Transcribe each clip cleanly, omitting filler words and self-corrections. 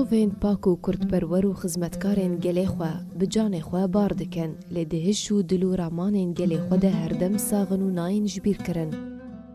Mirovên pak û kurdperwer û xizmetkarên gelê xwe bi canê xwe bar dikin, lê di hiş û dil û ramanên gelê xwe de herdem saxin û nayên ji bîr kirin.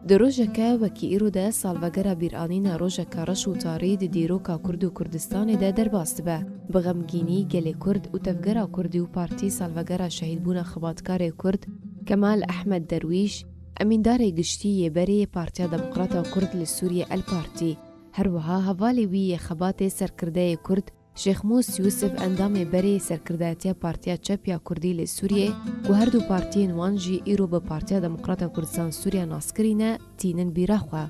Di rojeke wekî îro de salvegera bîranîna rojeka reş û tarî di dîroka Kurd û Kurdistanê de derbas dibe. Bi xemgînî gelê Kurd û tevgera Kurdî û partî salvegera şehîdbûna xebatkarê Kurd Kemal Ahmed Derwîş, emîndarê giştî yê berê Partiya Demokrata Kurd li Sûriyê El Partî. Her wiha hevalê wî yê xebatê serkirdeyê Kurd Şeyx Mus Yusuf endamê berê serkirdeyetiya Partiya Çepiya Kurdî li Sûriyê ku her du partiyên wan jî îro bi Partiya Demokrata Kurdistan Sûriya naskirîne tînin bîra xwe.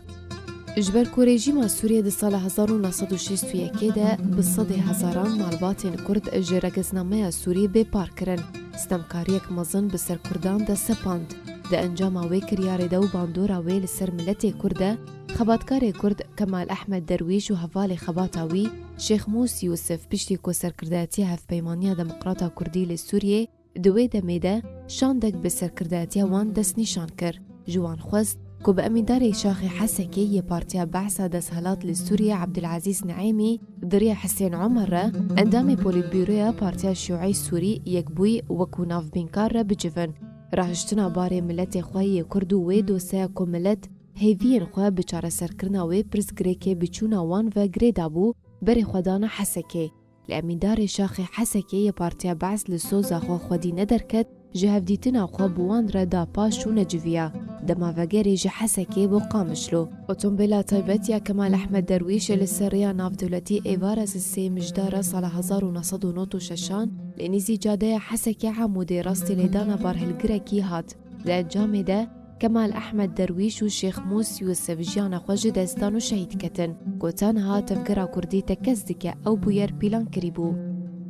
Ji ber ku rejîma Sûriyê di sala 1961 de bi sedê hezaran malbatên Kurd ji regiznameya Sûriyê bêpar kirin. Stemkariyek mezin bi ser Kurdan de sepand. Di encama wê kiryarê de û bandora wê li ser milletê Kurd de, xebatkarê Kurd Kemal Ahmed Derwîş û hevalê xebata wî Şeyx Mus Yusuf piştî ku serkirdeyetiya Hevpeymaniya Demokrata Kurdî li Sûriyê di wê demê de şandek bi serkirdeyetiya wan destnîşan kir. Ji wan xwest ku bi emîndarê Şaxê Hesekê yê Partiya Behsa Desthilat li Sûriyê Abdülazîz Neîmî diriya Hesên Omer re endamê Polîtbûroya Partiya Şiûî Sûrî yekbûyî wekû navbînkar re bicivin. Rahiştina barê milletê xwe yê Kurd û wê doseya ku millet hêviyên xwe bi çareserkirina wê pirsgirêkê biçûna wan ve girê dabû berê xwedana Hesekê. Li emîndarê Şaxê Hesekê yê Partiya Behs li soza xwe xwedî nederket, ji hevdîtina xwe bi wan re da paş û neciviya. Demavegerê ji Hesekê bo Qamişlo. Otomobîla taybet ya Kemal Ahmed Derwîş li ser rêya navdewletî êvara sê mijdara sala 1996 li nîzî cadeya Hesekê Hemûdê rastî lêdana barhilgirekî hat. Li encamê de Kemal Ahmed Derwîş û Şeyx Mus Yusuf jiyana xwe ji destan û şehîd ketin. Ku tenha tevgera Kurdî te kes dike ew bûyer pîlan kirîbû.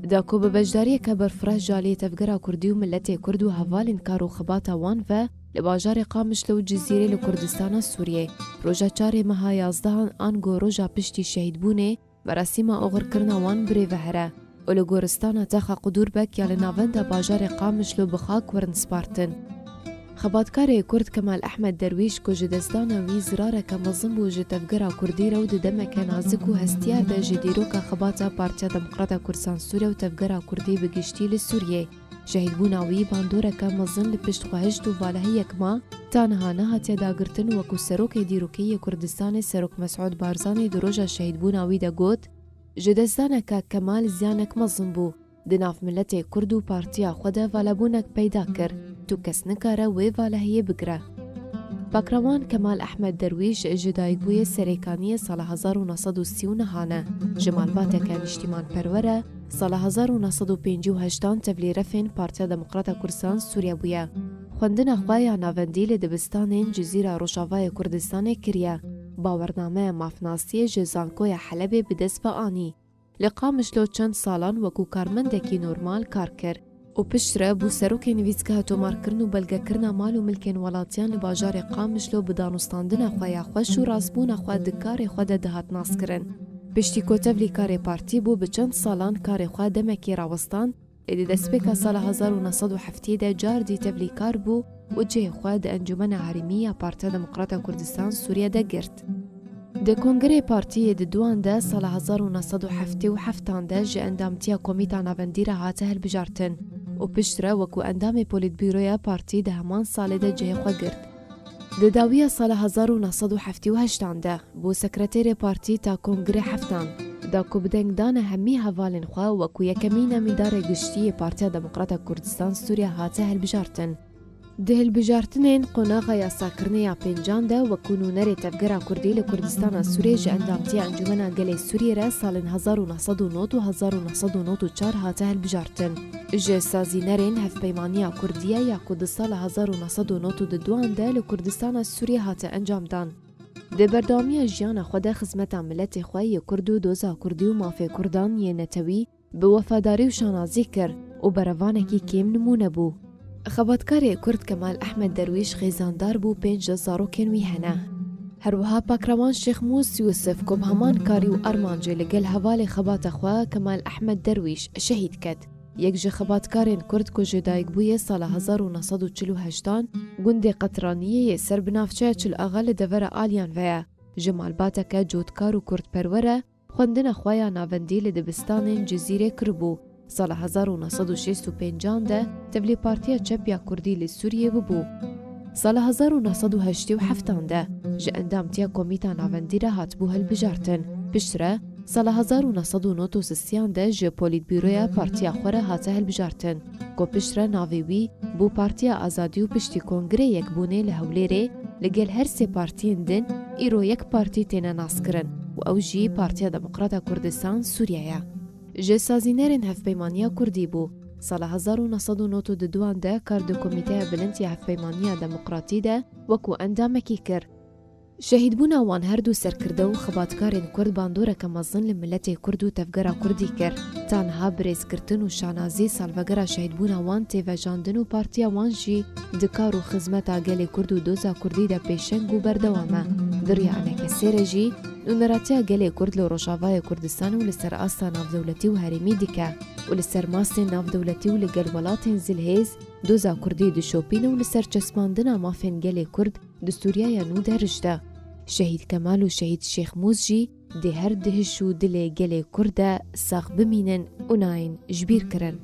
Da ku bi beşdariyeke berfireh jalê tevgera Kurdî û milletê Kurd û hevalên kar û xebata wan ve li bajarê Qamişlo û Cizîrê li Kurdistana Sûriyê. Roja çarê meha 11 ango roja piştî şehîdbûnê merasîma oxirkirina wan birê vehre û li goristana Texa Qudûrbek ya li navenda bajarê Qamişlo bi xak werin spartin. Xebatkarê Kurd Kemal Ahmed Derwîş ku ji destdana wî zirareke mezin bû ji tevgera Kurdî re û di demeke nazik û hestiyar de ji dîroka xebata Partiya Demokrata Kurdistan Sûriya û tevgera Kurdî bi giştî li Sûriyê. Şehîdbûna wî bandoreke mezin li pişt xwehişt û valehiyek ma tanha nehatiye dagirtin wekû serokê dîrokî yê Kurdistanê Serok Mesûd Barzanî di roja şehîdbûna wî de got, ji destdaneke Kemal ziyanek mezin bû. Di nav milletê Kurd û partiya xwe de valebûnek peyda kir. Tu kes nikare wê valehiyê bigire. Bakraman Kemal Ahmed Derwîş ji dayîkbûyê serêkaniyê sala 1939 ne. Ji malbateke niştîmanperwer e, sala 1958 tevlî refên Partiya Demokrata Kurdistan Sûriya bûye. Xwendina xwe ya navendî li dibistanên Cizîra Rojavayê Kurdistanê kiriye. Bawernameya mafnasiyê ji Zankoya Helebê bi dest ve anî. Li Qamişlo çend salan wekû karmendekî normal kar kir. û pişt re bû serokê nivîsgeha tomarkirin û belgekirina mal û milkên welatiyan li bajarê Qamişlo bi danûstandina xwe ya xweş û rastbûna xwe di karê xwe de dihat naskirin. Piştî ku tevlî karê partî bû bi çend salan karê xwe demekî rawestan, lê di destpêka sala 1970 de car dî tevlî kar bû û cihê xwe di Encûmena Herîmî ya Partiya Demokrata Kurdistan Sûriye de girt. Di Kongerê Partiyê di duan de sala 1977 de ji endamtiya Komîta Navendî re hate hilbijartin û pişt re wekû endamê Polîtbûroya partî di heman salê de cihê xwe girt. Di dawiya sala 1978 de bû sekreterê partî ta Kongerê heftan, da ku bi dengdana hemî hevalên xwe wekû yekemîn emîndarê giştî yê Partiya Demokrata Kurdistan Sûriya hate hilbijartin. Di hilbijartinên qonaxa yasakirinê ya pêncan de wekû nûnerê tevgera Kurdî li Kurdistana Sûriyê ji endamtiya Encûmena Gelê Sûriyê re salên 1909 û 1994 hate hilbijartin. Ji sazînerên Hevpeymaniya Kurdiye ya ku di sala 1992 de li Kurdistana Sûriyê hate encamdan. Di berdewamiya jiyana xwe de xizmeta milletê xwe yê Kurd û doza Kurdî û mafê Kurdan yê netewî bi wefadarî û şanazî kir û berevanekî kêm nimûne bû. Xebatkarê Kurd Kemal Ahmed Derwîş xêzandar bû pênc zarokên wî hene. Her wiha Bakraman Şeyx Mus Yusuf ku bi heman karî û armancê li gel hevalê xebata xwe Kemal Ahmed Derwîş şehîd ket. Yek ji xebatkarên Kurd ku ji dayîkbûyê sala 1948 gundê Qetraniyê yê ser bi navçeya Çil Axa li devera aliyan ve ye. Ji malbateke cotkar û kurdperwer e خوندنا خویا ناوندی لدبستان جزیره کربو. سال 1965 ده تبلی پارتیا چپیا کردی لسوریه ببو. سال 1987 ده جه اندامتیا کمیتا ناوندی را هاتبو هلبجارتن. پشتره سال 1993 ده جه پولیت بیرویا پارتیا خوره هاته هلبجارتن. کو پشتره ناویوی بو پارتیا آزادی و پشتی کنگره یک بونه لحولیره لگل هر سه پارتین دن ایرو یک پارتی تینا ناس کرن و او جی پارتیا دموکراتا کردستان سوریه. جه سازینرین هفپیمانیا کردی بو. سال 1992 ده کارد کمیته بلندی هفپیمانیا دموکراتی ده وکو اندامکی کر. شهید بونا وان هردو سرکرده و خباتکارین کرد باندوره که مزن لملت کرد و تفگره کردی کر. تانها بریز کرتن و شانازی سالوگره شهید بونا وان تیوجاندن و پارتیا وان جی دکار و خزمت آگل کرد و دوزا کردی ده پیشنگ و بردوامه. دریانه که سیره جی نونراتی گلی کرد لو روشاوای کردستان و لسر آستا نافدولتی و هریمی دیکه و لسر ماسی نافدولتی و لگل ولاتین زلهیز دوزا کردی دشوپین و لسر چسپاندنا مافین گلی کرد دستوریا نو درجده. شهید کمال و شهید شیخ موز جی ده هر دهش و دل گلی کرده ساق بمینن و ناین جبیر کرن.